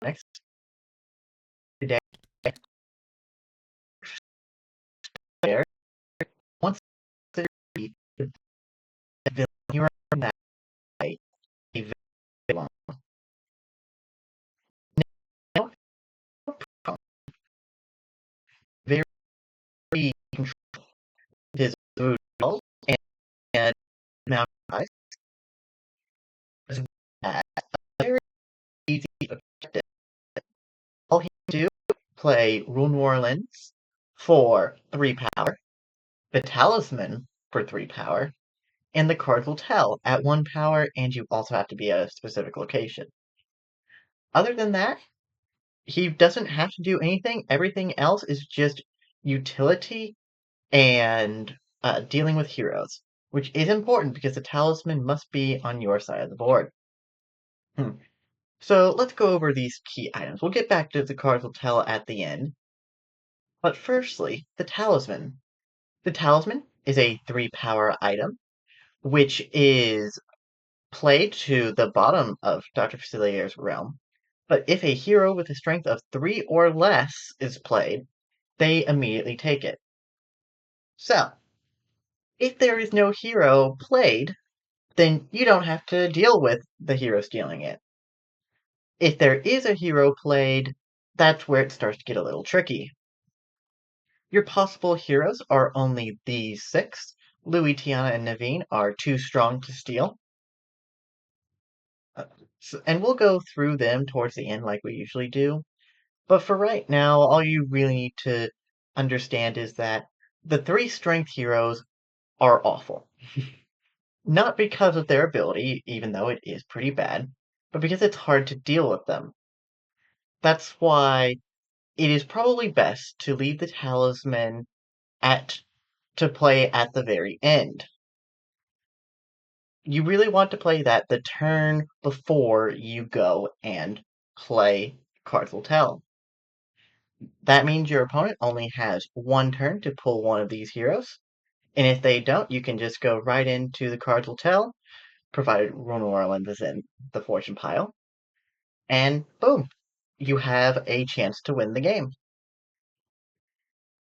next today. There, once there be the villain hero from that night, a villain. Now, very controlled his brutal and now eyes as very easy objective. All he can do play Rule New Orleans for 3 power, the Talisman for 3 power, and the cards will tell at 1 power, and you also have to be at a specific location. Other than that, he doesn't have to do anything. Everything else is just utility and dealing with heroes, which is important because the talisman must be on your side of the board. So let's go over these key items. We'll get back to the cards will tell at the end. But firstly, the talisman. The talisman is a 3 power item, which is played to the bottom of Dr. Facilier's realm. But if a hero with a strength of 3 or less is played, they immediately take it. So, if there is no hero played, then you don't have to deal with the hero stealing it. If there is a hero played, that's where it starts to get a little tricky. Your possible heroes are only these 6. Louis, Tiana, and Naveen are too strong to steal. And we'll go through them towards the end like we usually do. But for right now, all you really need to understand is that the 3 strength heroes are awful. Not because of their ability, even though it is pretty bad, but because it's hard to deal with them. That's why it is probably best to leave the talisman to play at the very end. You really want to play that the turn before you go and play Cards Will Tell. That means your opponent only has 1 turn to pull one of these heroes, and if they don't, you can just go right into the Cards Will Tell, provided Rule New Orleans is in the fortune pile, and boom, you have a chance to win the game.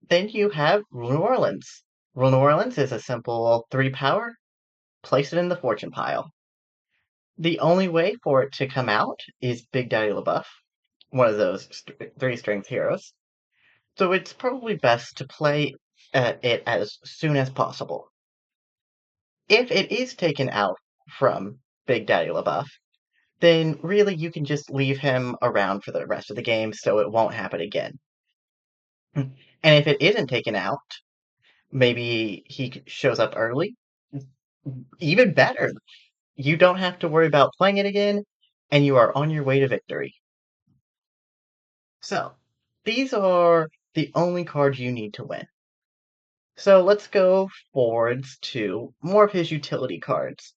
Then you have Rule New Orleans. Rule New Orleans is a simple 3 power, place it in the fortune pile. The only way for it to come out is Big Daddy LaBeouf, one of those 3 strength heroes. So it's probably best to play it as soon as possible. If it is taken out from Big Daddy LaBeouf, then really you can just leave him around for the rest of the game so it won't happen again. And if it isn't taken out, maybe he shows up early. Even better. You don't have to worry about playing it again, and you are on your way to victory. So, these are the only cards you need to win. So let's go forwards to more of his utility cards.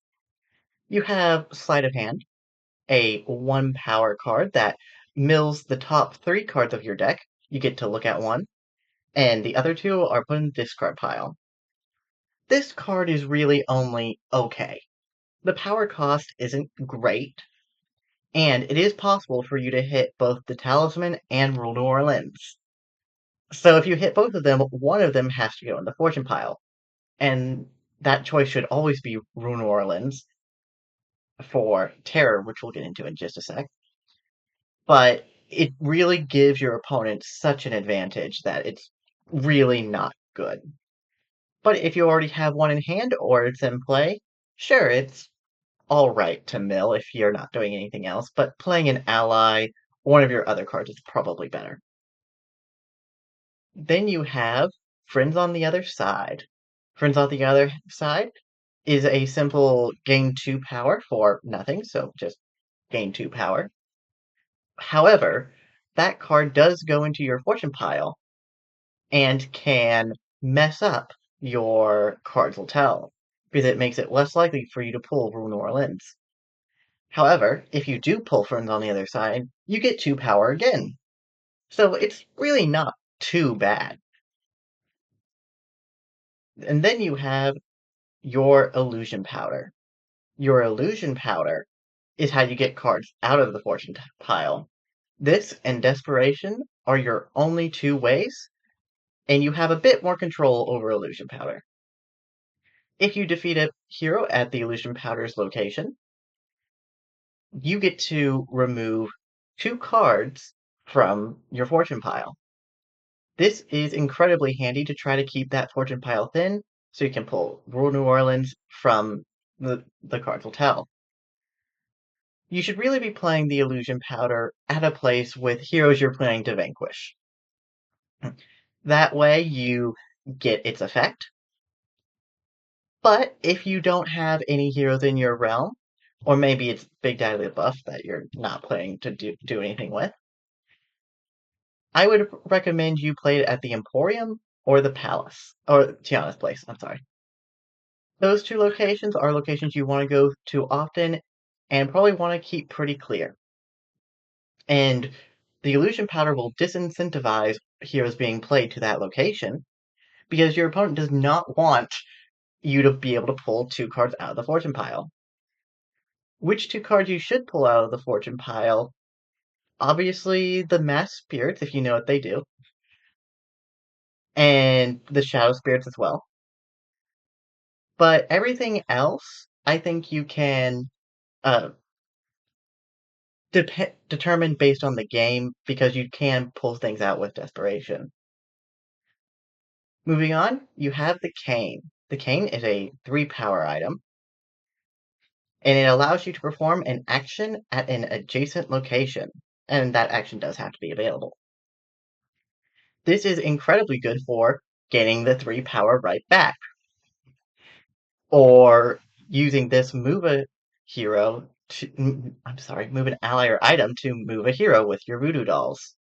You have Sleight of Hand, a 1 power card that mills the top 3 cards of your deck. You get to look at one, and the other 2 are put in the discard pile. This card is really only okay. The power cost isn't great, and it is possible for you to hit both the Talisman and Rule New Orleans. So if you hit both of them, one of them has to go in the fortune pile. And that choice should always be Rule New Orleans for Terror, which we'll get into in just a sec. But it really gives your opponent such an advantage that it's really not good. But if you already have one in hand or it's in play, sure, it's alright to mill if you're not doing anything else, but playing an ally, one of your other cards is probably better. Then you have Friends on the Other Side. Friends on the Other Side is a simple gain 2 power for nothing, so just gain 2 power. However, that card does go into your fortune pile and can mess up your cards will tell, because it makes it less likely for you to pull Rule New Orleans. However, if you do pull Friends on the Other Side, you get 2 power again. So it's really not too bad. And then you have your Illusion Powder. Your Illusion Powder is how you get cards out of the fortune pile. This and Desperation are your only two ways, and you have a bit more control over Illusion Powder. If you defeat a hero at the Illusion Powder's location, you get to remove two cards from your fortune pile. This is incredibly handy to try to keep that fortune pile thin, so you can pull Rule New Orleans from the cards will tell. You should really be playing the Illusion Powder at a place with heroes you're planning to vanquish. That way you get its effect. But if you don't have any heroes in your realm, or maybe it's Big Daddy the Buff that you're not planning to do anything with, I would recommend you play it at the Emporium or the Palace, or Tiana's Place, I'm sorry. Those two locations are locations you want to go to often and probably want to keep pretty clear. And the illusion powder will disincentivize heroes being played to that location because your opponent does not want you to be able to pull two cards out of the fortune pile. Which two cards you should pull out of the fortune pile? Obviously, the mass spirits, if you know what they do, and the shadow spirits as well. But everything else, I think you can uh, determine based on the game because you can pull things out with desperation. Moving on, you have the cane. The cane is a 3 power item, and it allows you to perform an action at an adjacent location, and that action does have to be available. This is incredibly good for getting the 3 power right back, or using this move a hero to, I'm sorry, move an ally or item to move a hero with your voodoo dolls.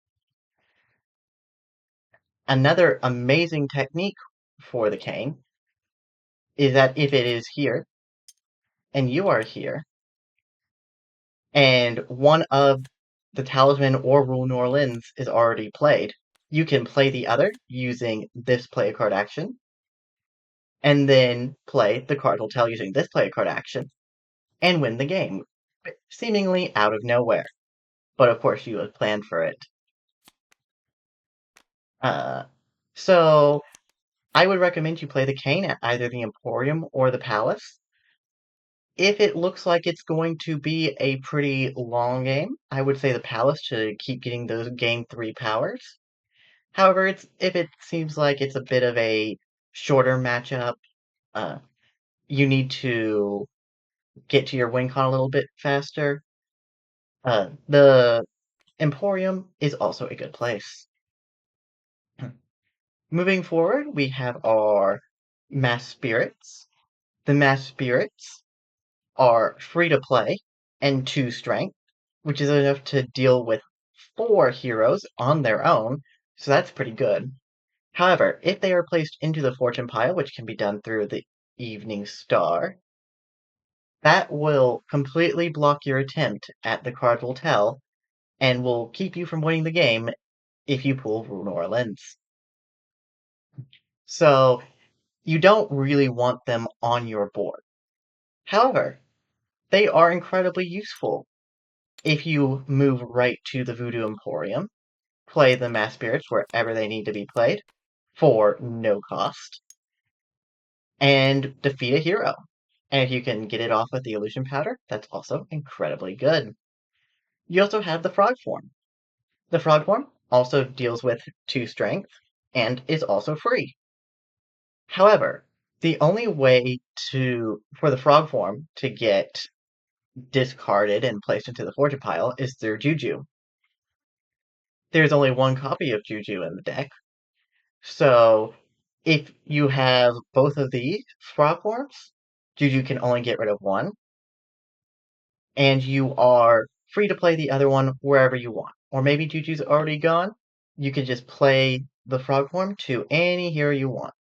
Another amazing technique for the cane is that if it is here and you are here, and one of the Talisman or Rule New Orleans is already played, you can play the other using this play a card action, and then play the card will tell using this play a card action, and win the game, seemingly out of nowhere. But of course, you had planned for it. Uh, so I would recommend you play the cane at either the Emporium or the Palace. If it looks like it's going to be a pretty long game, I would say the Palace to keep getting those game 3 powers. However, if it seems like it's a bit of a shorter matchup, uh, you need to get to your win con a little bit faster. The Emporium is also a good place. Moving forward, we have our Mass Spirits. The Mass Spirits are free to play and 2 strength, which is enough to deal with 4 heroes on their own, so that's pretty good. However, if they are placed into the fortune pile, which can be done through the Evening Star, that will completely block your attempt at the card will tell and will keep you from winning the game if you pull Rule New Orleans. So you don't really want them on your board. However, they are incredibly useful if you move right to the Voodoo Emporium, play the Mass Spirits wherever they need to be played for no cost, and defeat a hero. And if you can get it off with the Illusion Powder, that's also incredibly good. You also have the Frog form. The Frog form also deals with 2 strength and is also free. However, the only way for the Frog form to get discarded and placed into the fortune pile is through Juju. There's only one copy of Juju in the deck, so if you have both of these Frog forms, Juju can only get rid of one, and you are free to play the other one wherever you want. Or maybe Juju's already gone, you can just play the Frog form to any hero you want.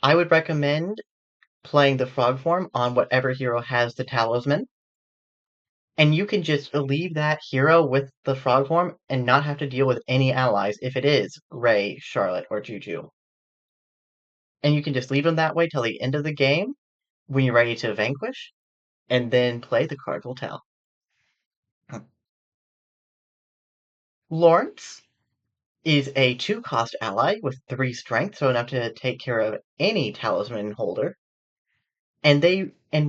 I would recommend playing the Frog form on whatever hero has the Talisman, and you can just leave that hero with the Frog form and not have to deal with any allies if it is Ray, Charlotte, or Juju. And you can just leave them that way till the end of the game when you're ready to vanquish, and then play the card will tell. Lawrence is a 2-cost ally with 3 strength, so enough to take care of any talisman holder. And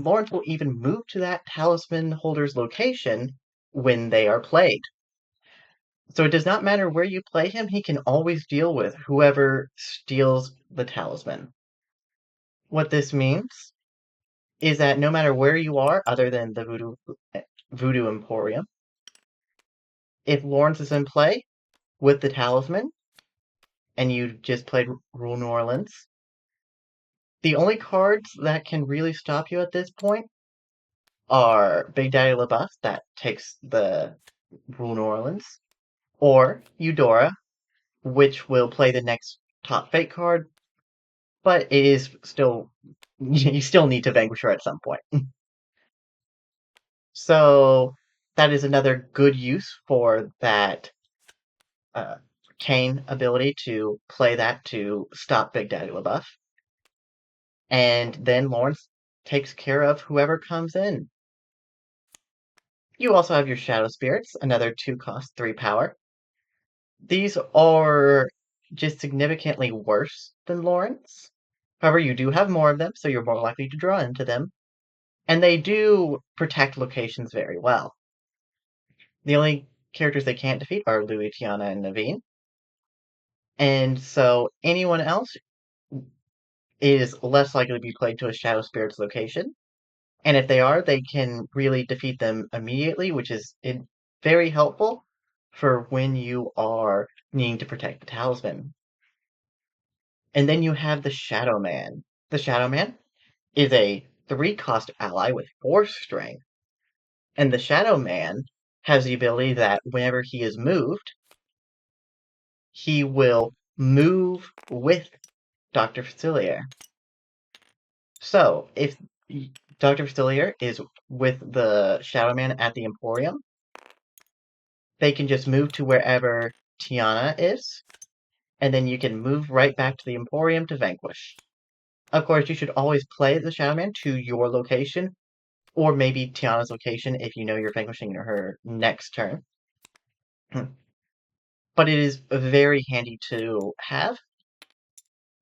Lawrence will even move to that talisman holder's location when they are played. So it does not matter where you play him, he can always deal with whoever steals the talisman. What this means is that no matter where you are, other than the Voodoo Emporium, if Lawrence is in play with the talisman and you just played Rule New Orleans, the only cards that can really stop you at this point are Big Daddy LaBeouf, that takes the Rule New Orleans, or Eudora, which will play the next top fate card, but it is still you still need to vanquish her at some point. So that is another good use for that uh, Kane ability to play that to stop Big Daddy LaBeouf. And then Lawrence takes care of whoever comes in. You also have your Shadow Spirits, another 2-cost, 3 power. These are just significantly worse than Lawrence. However, you do have more of them, so you're more likely to draw into them. And they do protect locations very well. The only characters they can't defeat are Louis, Tiana, and Naveen. And so anyone else is less likely to be played to a Shadow Spirit's location. And if they are, they can really defeat them immediately, which is very helpful for when you are needing to protect the talisman. And then you have the Shadow Man. The Shadow Man is a 3-cost ally with 4 strength. And the Shadow Man has the ability that whenever he is moved, he will move with Dr. Facilier. So, if Dr. Facilier is with the Shadow Man at the Emporium, they can just move to wherever Tiana is, and then you can move right back to the Emporium to vanquish. Of course, you should always play the Shadow Man to your location, or maybe Tiana's location if you know you're vanquishing her next turn. But it is very handy to have.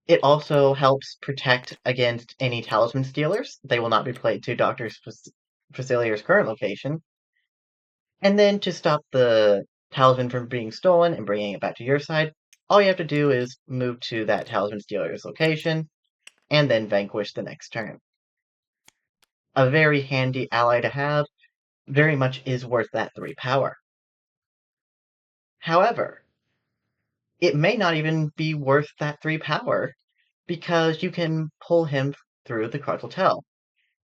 It also helps protect against any talisman stealers. They will not be played to Dr. Facilier's current location. And then to stop the talisman from being stolen and bringing it back to your side, all you have to do is move to that talisman stealer's location and then vanquish the next turn. A very handy ally to have, very much is worth that 3 power. However, it may not even be worth that 3 power because you can pull him through the cards will tell.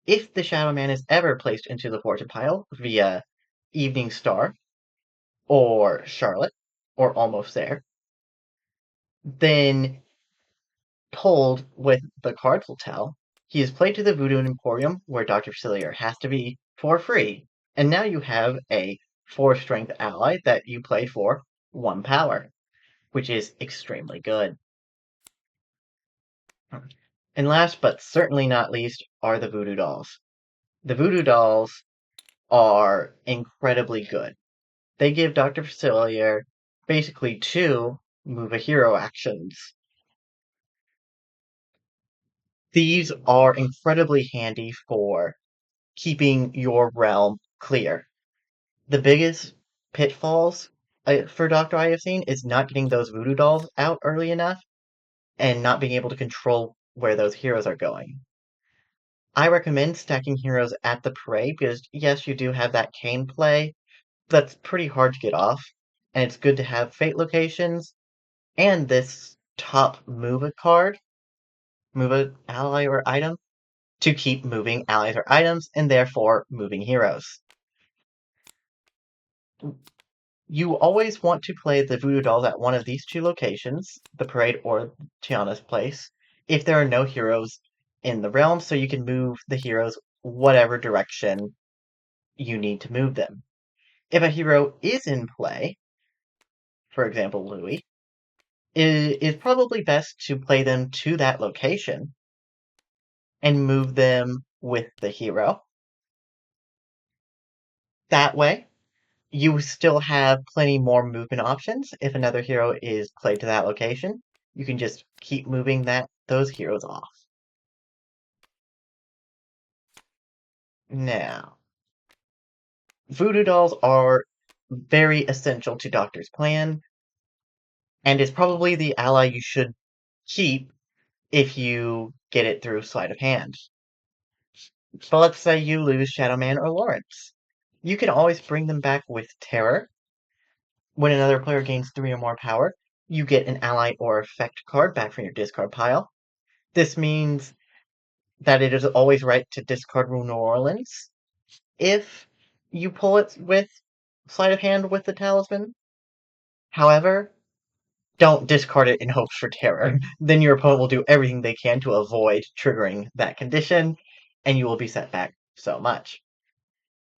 If the Shadow Man is ever placed into the fortune pile via Evening Star or Charlotte, or almost there, then pulled with the cards will tell, he is played to the Voodoo Emporium where Dr. Facilier has to be for free. And now you have a 4 strength ally that you play for 1 power, which is extremely good. And last but certainly not least are the Voodoo Dolls. The Voodoo Dolls are incredibly good. They give Dr. Facilier basically 2 move a hero actions. These are incredibly handy for keeping your realm clear. The biggest pitfalls for Dr. I have seen is not getting those voodoo dolls out early enough and not being able to control where those heroes are going. I recommend stacking heroes at the parade because, yes, you do have that cane play. That's pretty hard to get off, and it's good to have fate locations and this top move a card, move a ally or item, to keep moving allies or items and therefore moving heroes. You always want to play the voodoo dolls at one of these 2 locations, the parade or Tiana's place, if there are no heroes in the realm, so you can move the heroes whatever direction you need to move them. If a hero is in play, for example Louis, it is probably best to play them to that location and move them with the hero. That way, You still have plenty more movement options. If another hero is played to that location, you can just keep moving those heroes off. Now, voodoo dolls are very essential to Doctor's plan, and is probably the ally you should keep if you get it through sleight of hand. But let's say you lose Shadow Man or Lawrence. You can always bring them back with Terror. When another player gains 3 or more power, you get an ally or effect card back from your discard pile. This means that it is always right to discard New Orleans if you pull it with sleight of hand with the talisman. However, don't discard it in hopes for terror. Then your opponent will do everything they can to avoid triggering that condition, and you will be set back so much.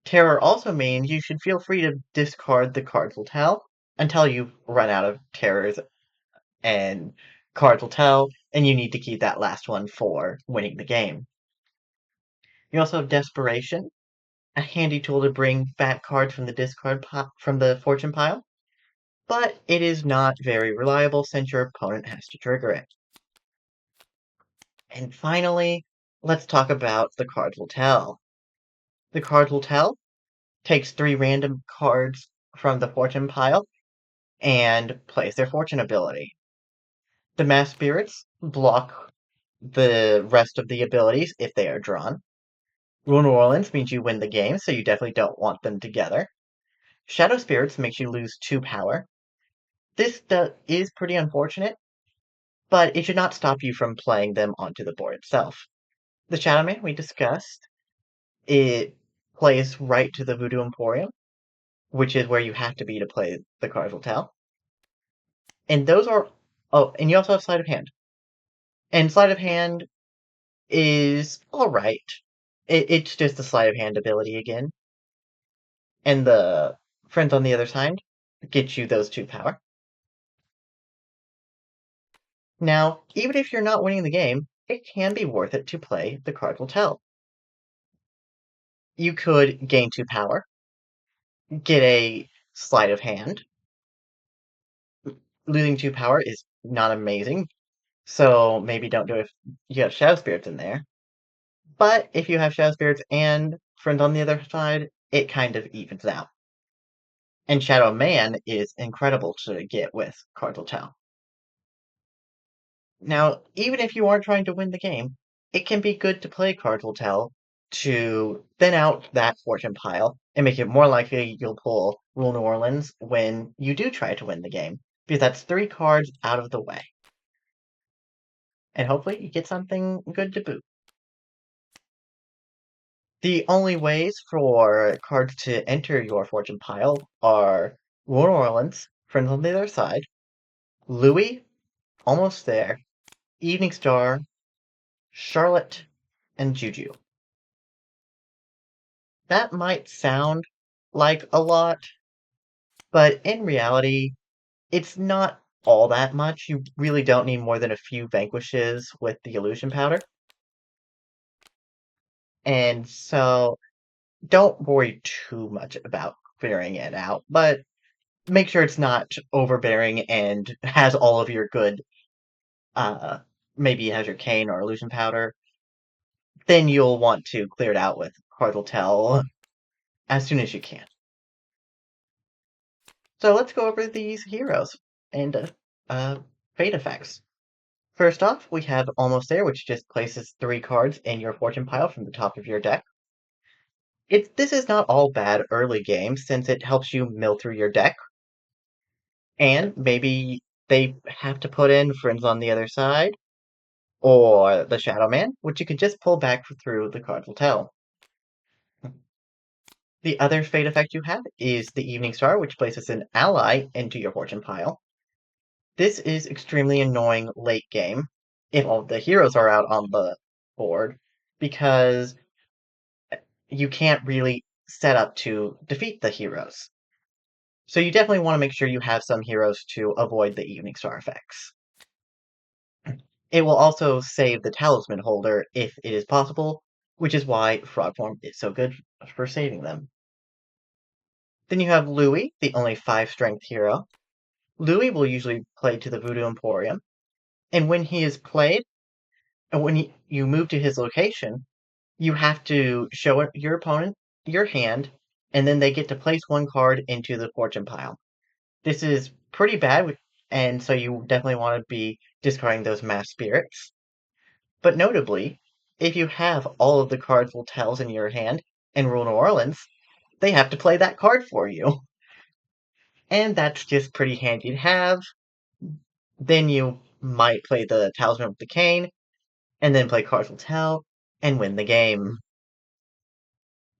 Terror also means you should feel free to discard the cards will tell until you run out of terrors and cards will tell, and you need to keep that last one for winning the game. You also have Desperation, a handy tool to bring back cards from the from the fortune pile, but it is not very reliable since your opponent has to trigger it. And finally, let's talk about the cards will tell. The cards will tell takes 3 random cards from the fortune pile and plays their fortune ability. The mass spirits block the rest of the abilities if they are drawn. Rule New Orleans means you win the game, so you definitely don't want them together. Shadow Spirits makes you lose 2 power. This is pretty unfortunate, but it should not stop you from playing them onto the board itself. The Shadow Man we discussed, it plays right to the Voodoo Emporium, which is where you have to be to play the cards will tell. And those are and you also have Sleight of Hand. And Sleight of Hand is alright. It's just a Sleight of Hand ability again. And the Friends on the Other Side get you those 2 power. Now, even if you're not winning the game, it can be worth it to play the card will tell. You could gain 2 power, get a Sleight of Hand. Losing 2 power is not amazing, so maybe don't do it if you have Shadow Spirits in there. But if you have Shadow Spirits and Friends on the Other Side, it kind of evens out. And Shadow Man is incredible to get with Cardinal Tau. Now, even if you are trying to win the game, it can be good to play Cardinal Tau to thin out that fortune pile and make it more likely you'll pull Rule New Orleans when you do try to win the game, because that's 3 cards out of the way. And hopefully you get something good to boot. The only ways for cards to enter your fortune pile are New Orleans, Friends on the Other Side, Louis, almost there, Evening Star, Charlotte, and Juju. That might sound like a lot, but in reality, it's not all that much. You really don't need more than a few vanquishes with the illusion powder. And so don't worry too much about clearing it out, but make sure it's not overbearing and has all of your good, uh, maybe it has your cane or illusion powder. Then you'll want to clear it out with Cardinal Tell as soon as you can. So let's go over these heroes and fate effects. First off, we have Almost There, which just places 3 cards in your fortune pile from the top of your deck. This is not all bad early game, since it helps you mill through your deck. And maybe they have to put in Friends on the Other Side, or the Shadow Man, which you can just pull back through the cards will tell. The other fate effect you have is the Evening Star, which places an ally into your fortune pile. This is extremely annoying late game if all the heroes are out on the board, because you can't really set up to defeat the heroes. So you definitely want to make sure you have some heroes to avoid the Evening Star effects. It will also save the talisman holder if it is possible, which is why frog form is so good for saving them. Then you have Louis, the only 5 strength hero. Louis will usually play to the Voodoo Emporium, and when he is played, and when you move to his location, you have to show your opponent your hand, and then they get to place one card into the fortune pile. This is pretty bad, and so you definitely want to be discarding those mass spirits. But notably, if you have all of the cards will tells in your hand and rule New Orleans, they have to play that card for you. And that's just pretty handy to have. Then you might play the Talisman with the Cane, and then play cards will tell, and win the game.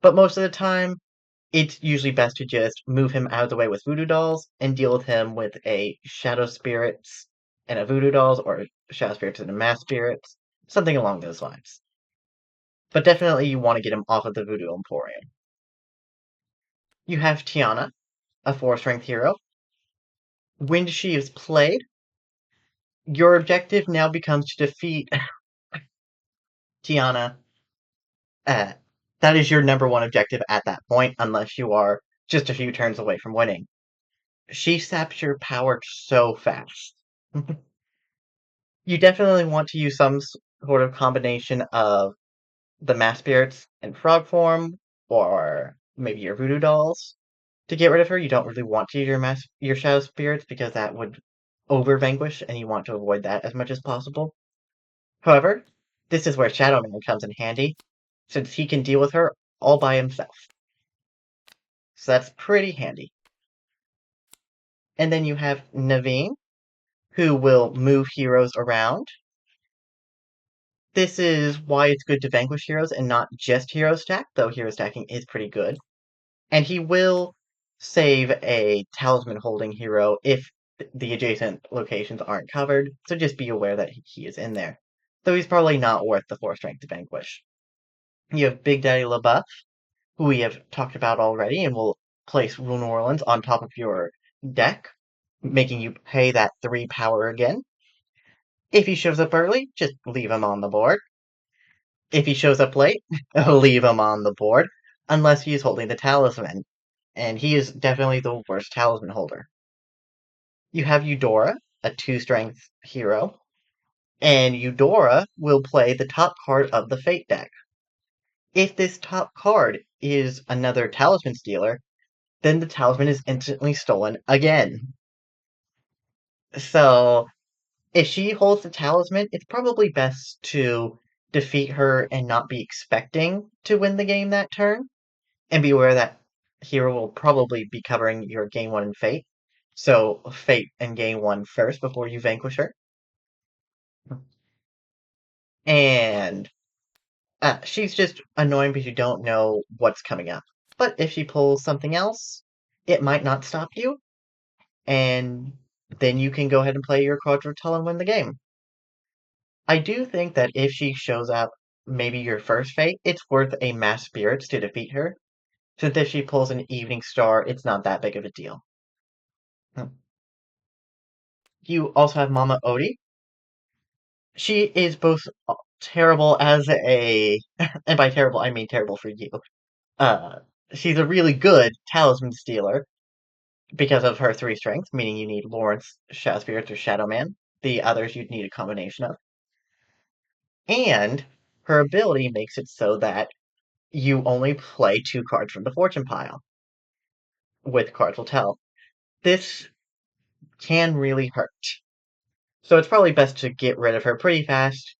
But most of the time, it's usually best to just move him out of the way with voodoo dolls and deal with him with a shadow spirits and a voodoo dolls or shadow spirits and a mass spirits, something along those lines. But definitely you want to get him off of the voodoo emporium. You have Tiana, a 4 strength hero. When she is played, your objective now becomes to defeat Tiana. Uh, that is your number one objective at that point, unless you are just a few turns away from winning. She saps your power so fast. You definitely want to use some sort of combination of the mass spirits in frog form, or maybe your voodoo dolls to get rid of her. You don't really want to use your shadow spirits because that would over vanquish, and you want to avoid that as much as possible. However, this is where Shadow Man comes in handy, since he can deal with her all by himself. So that's pretty handy. And then you have Naveen, who will move heroes around. This is why it's good to vanquish heroes and not just hero stack, though hero stacking is pretty good. And he will save a talisman holding hero if the adjacent locations aren't covered, so just be aware that he is in there. Though he's probably not worth the 4 strength to vanquish. You have Big Daddy LaBeouf, who we have talked about already, and will place Rule New Orleans on top of your deck, making you pay that 3 power again. If he shows up early, just leave him on the board. If he shows up late, leave him on the board, unless he is holding the talisman, and he is definitely the worst talisman holder. You have Eudora, a 2 strength hero, and Eudora will play the top card of the Fate deck. If this top card is another talisman stealer, then the talisman is instantly stolen again. So, if she holds the talisman, it's probably best to defeat her and not be expecting to win the game that turn, and be aware that hero will probably be covering your game 1 and Fate. So, Fate and game 1 first before you vanquish her. And she's just annoying because you don't know what's coming up. But if she pulls something else, it might not stop you, and then you can go ahead and play your quadruple and win the game. I do think that if she shows up maybe your first Fate, it's worth a mass spirits to defeat her, since if she pulls an evening star, it's not that big of a deal. You also have Mama Odie. She is both terrible as a, and by terrible I mean terrible for you. Uh, she's a really good talisman stealer because of her 3 strengths, meaning you need Lawrence, Shadow Spirits, or Shadow Man. The others you'd need a combination of. And her ability makes it so that you only play 2 cards from the fortune pile with cards will tell. This can really hurt. So it's probably best to get rid of her pretty fast,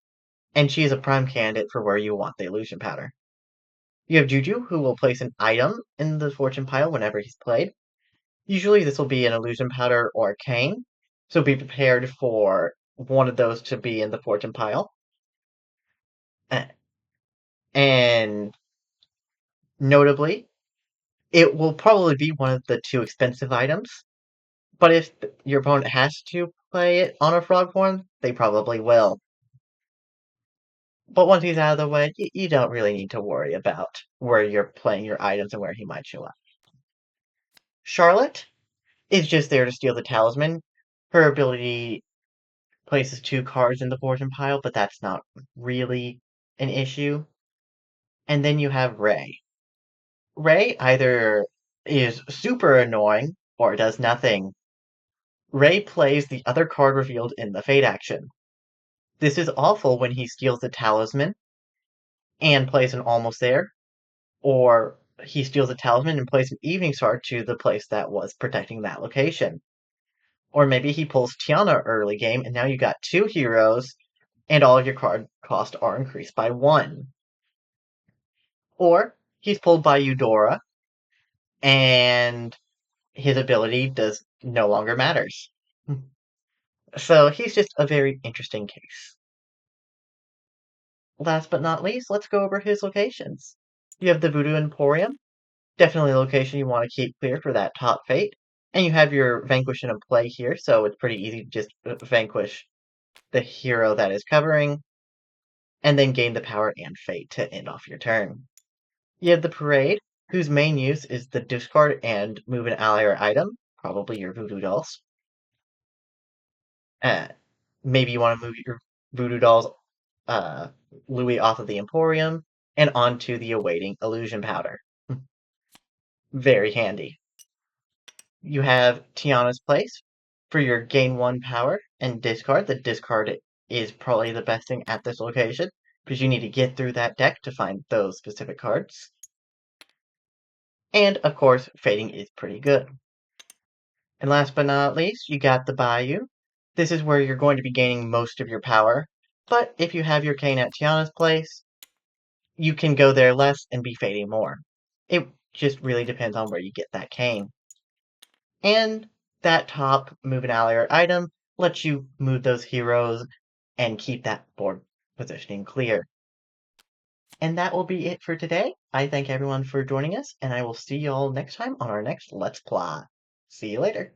and she is a prime candidate for where you want the illusion powder. You have Juju, who will place an item in the fortune pile whenever he's played. Usually this will be an illusion powder or a cane, so be prepared for one of those to be in the fortune pile. And notably, it will probably be one of the 2 expensive items, but if your opponent has to play it on a frog form, they probably will. But once he's out of the way, you don't really need to worry about where you're playing your items and where he might show up. Charlotte is just there to steal the talisman. Her ability places 2 cards in the fortune pile, but that's not really an issue. And then you have Ray. Ray either is super annoying or does nothing. Ray plays the other card revealed in the Fate action. This is awful when he steals the Talisman and plays an Almost There, or he steals a Talisman and plays an Evening Star to the place that was protecting that location. Or maybe he pulls Tiana early game, and now you got two heroes, and all of your card costs are increased by one. Or he's pulled by Eudora, and his ability does no longer matters. So he's just a very interesting case. Last but not least, let's go over his locations. You have the Voodoo Emporium, definitely a location you want to keep clear for that top fate. And you have your Vanquish in play here, so it's pretty easy to just vanquish the hero that is covering, and then gain the power and fate to end off your turn. You have the Parade, whose main use is the discard and move an ally or item, probably your Voodoo Dolls. Uh, Maybe you want to move your Voodoo Dolls uh, Louis off of the Emporium and onto the awaiting Illusion Powder. Very handy. You have Tiana's Place for your gain one power and discard. The discard is probably the best thing at this location because you need to get through that deck to find those specific cards. And of course, fading is pretty good. And last but not least, you got the Bayou. This is where you're going to be gaining most of your power, but if you have your Cane at Tiana's Place, you can go there less and be fading more. It just really depends on where you get that cane. And that top move an ally or item lets you move those heroes and keep that board positioning clear. And that will be it for today. I thank everyone for joining us, and I will see you all next time on our next Let's Play. See you later.